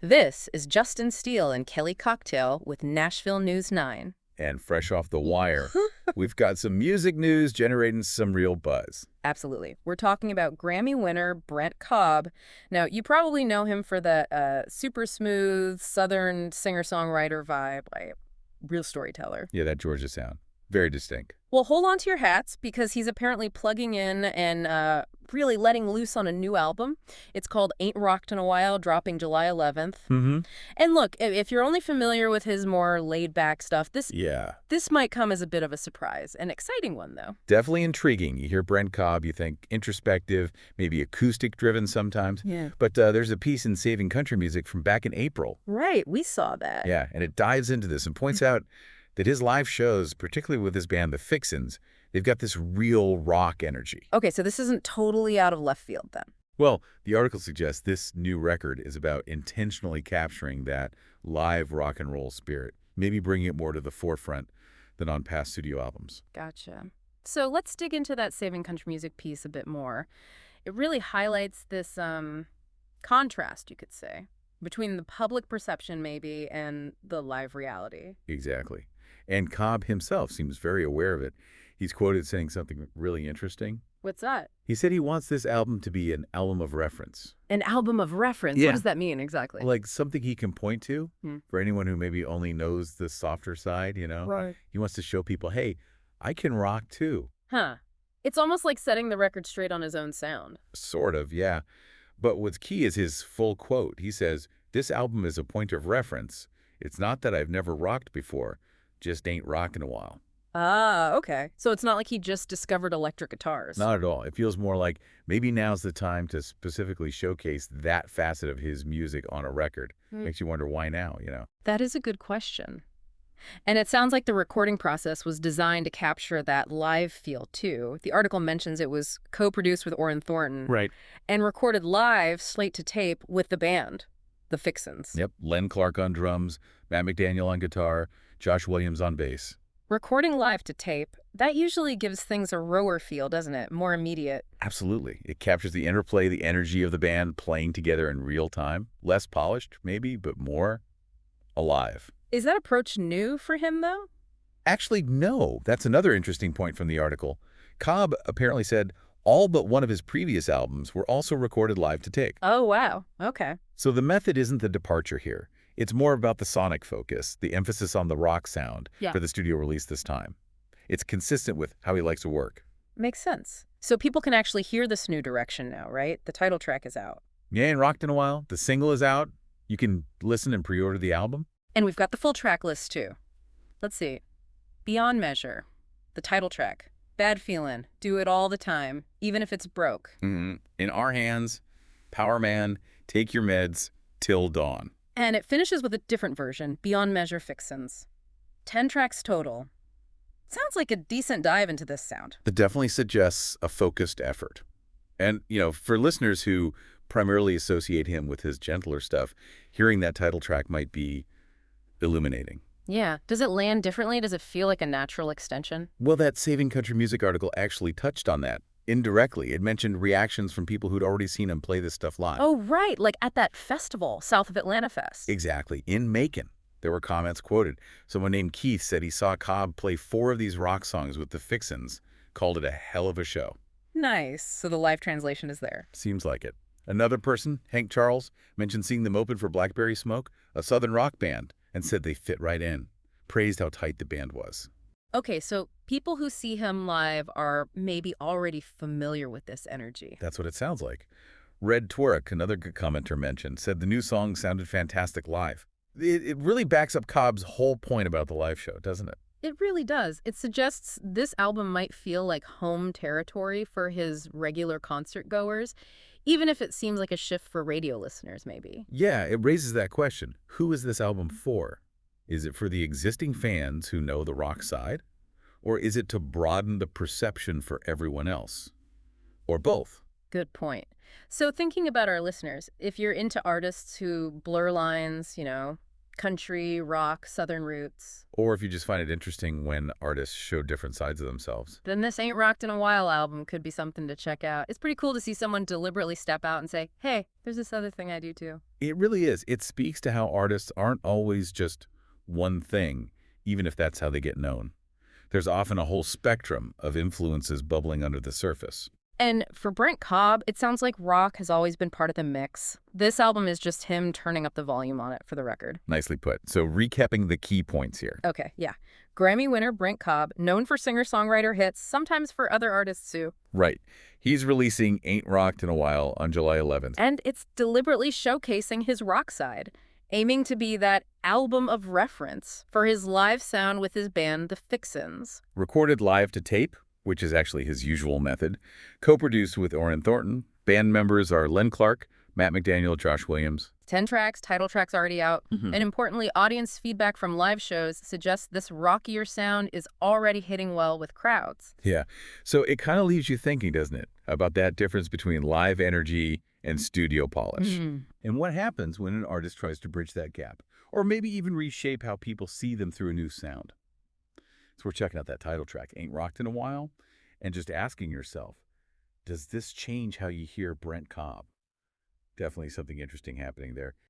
This is Justin Steele and Kelly Cocktail with Nashville News 9. And fresh off the wire, we've got some music news generating some real buzz. Absolutely. We're talking about Grammy winner Brent Cobb. Now, you probably know him for that super smooth Southern singer-songwriter vibe, like real storyteller. Yeah, that Georgia sound. Very distinct. Well, hold on to your hats because he's apparently plugging in and really letting loose on a new album. It's called Ain't Rocked in a While, dropping July 11th. Mm-hmm. And look, if you're only familiar with his more laid-back stuff, this might come as a bit of a surprise. An exciting one, though. Definitely intriguing. You hear Brent Cobb, you think introspective, maybe acoustic-driven sometimes. Yeah. But there's a piece in Saving Country Music from back in April. Right, we saw that. Yeah, and it dives into this and points out that his live shows, particularly with his band, the Fixins, they've got this real rock energy. Okay, so this isn't totally out of left field then. Well, the article suggests this new record is about intentionally capturing that live rock and roll spirit, maybe bringing it more to the forefront than on past studio albums. Gotcha. So let's dig into that Saving Country Music piece a bit more. It really highlights this contrast, you could say, between the public perception maybe and the live reality. Exactly. And Cobb himself seems very aware of it. He's quoted saying something really interesting. What's that? He said he wants this album to be an album of reference. An album of reference? Yeah. What does that mean exactly? Like something he can point to for anyone who maybe only knows the softer side, you know? Right. He wants to show people, hey, I can rock too. Huh. It's almost like setting the record straight on his own sound. Sort of, yeah. But what's key is his full quote. He says, this album is a point of reference. It's not that I've never rocked before, just ain't rocked in a while. Ah, okay. So it's not like he just discovered electric guitars. Not at all. It feels more like maybe now's the time to specifically showcase that facet of his music on a record. Makes you wonder why now, you know? That is a good question. And it sounds like the recording process was designed to capture that live feel, too. The article mentions it was co-produced with Oran Thornton. Right. And recorded live, slate to tape, with the band, the Fixins. Yep. Len Clark on drums, Matt McDaniel on guitar, Josh Williams on bass. Recording live to tape, that usually gives things a rower feel, doesn't it? More immediate. Absolutely. It captures the interplay, the energy of the band playing together in real time. Less polished, maybe, but more alive. Is that approach new for him, though? Actually, no. That's another interesting point from the article. Cobb apparently said all but one of his previous albums were also recorded live to tape. Oh, wow. Okay. So the method isn't the departure here. It's more about the sonic focus, the emphasis on the rock sound for the studio release this time. It's consistent with how he likes to work. Makes sense. So people can actually hear this new direction now, right? The title track is out. Yeah, ain't rocked in a while. The single is out. You can listen and pre-order the album. And we've got the full track list, too. Let's see. Beyond Measure, the title track. Bad Feelin', Do It All the Time, Even If It's Broke. In Our Hands, Power Man, Take Your Meds, Till Dawn. And it finishes with a different version, Beyond Measure Fixins. 10 tracks total. Sounds like a decent dive into this sound. That definitely suggests a focused effort. And, you know, for listeners who primarily associate him with his gentler stuff, hearing that title track might be illuminating. Yeah. Does it land differently? Does it feel like a natural extension? Well, that Saving Country Music article actually touched on that. Indirectly, it mentioned reactions from people who'd already seen him play this stuff live. Oh, right. Like at that festival, south of Atlanta Fest. Exactly. In Macon, there were comments quoted. Someone named Keith said he saw Cobb play 4 of these rock songs with the Fixins, called it a hell of a show. Nice. So the live translation is there. Seems like it. Another person, Hank Charles, mentioned seeing them open for Blackberry Smoke, a Southern rock band, and said they fit right in. Praised how tight the band was. Okay, so people who see him live are maybe already familiar with this energy. That's what it sounds like. Red Twerk, another good commenter mentioned, said the new song sounded fantastic live. It really backs up Cobb's whole point about the live show, doesn't it? It really does. It suggests this album might feel like home territory for his regular concert goers, even if it seems like a shift for radio listeners, maybe. Yeah, it raises that question. Who is this album for? Is it for the existing fans who know the rock side? Or is it to broaden the perception for everyone else? Or both? Good point. So thinking about our listeners, if you're into artists who blur lines, Country, rock, southern roots. Or if you just find it interesting when artists show different sides of themselves. Then this Ain't Rocked in a While album could be something to check out. It's pretty cool to see someone deliberately step out and say, hey, there's this other thing I do too. It really is. It speaks to how artists aren't always just one thing, even if that's how they get known. There's often a whole spectrum of influences bubbling under the surface. And for Brent Cobb, it sounds like rock has always been part of the mix. This album is just him turning up the volume on it, for the record. Nicely put. So recapping the key points here. Okay, yeah. Grammy winner Brent Cobb, known for singer-songwriter hits, sometimes for other artists too. Right. He's releasing Ain't Rocked in a While on July 11th. And it's deliberately showcasing his rock side, aiming to be that album of reference for his live sound with his band, the Fixins. Recorded live to tape, which is actually his usual method. Co-produced with Oran Thornton. Band members are Len Clark, Matt McDaniel, Josh Williams. 10 tracks, title track's already out. And importantly, audience feedback from live shows suggests this rockier sound is already hitting well with crowds. Yeah. So it kind of leaves you thinking, doesn't it, about that difference between live energy and studio polish. And what happens when an artist tries to bridge that gap, or maybe even reshape how people see them through a new sound. So we're checking out that title track, Ain't Rocked in a While, and just asking yourself, does this change how you hear Brent Cobb? Definitely something interesting happening there.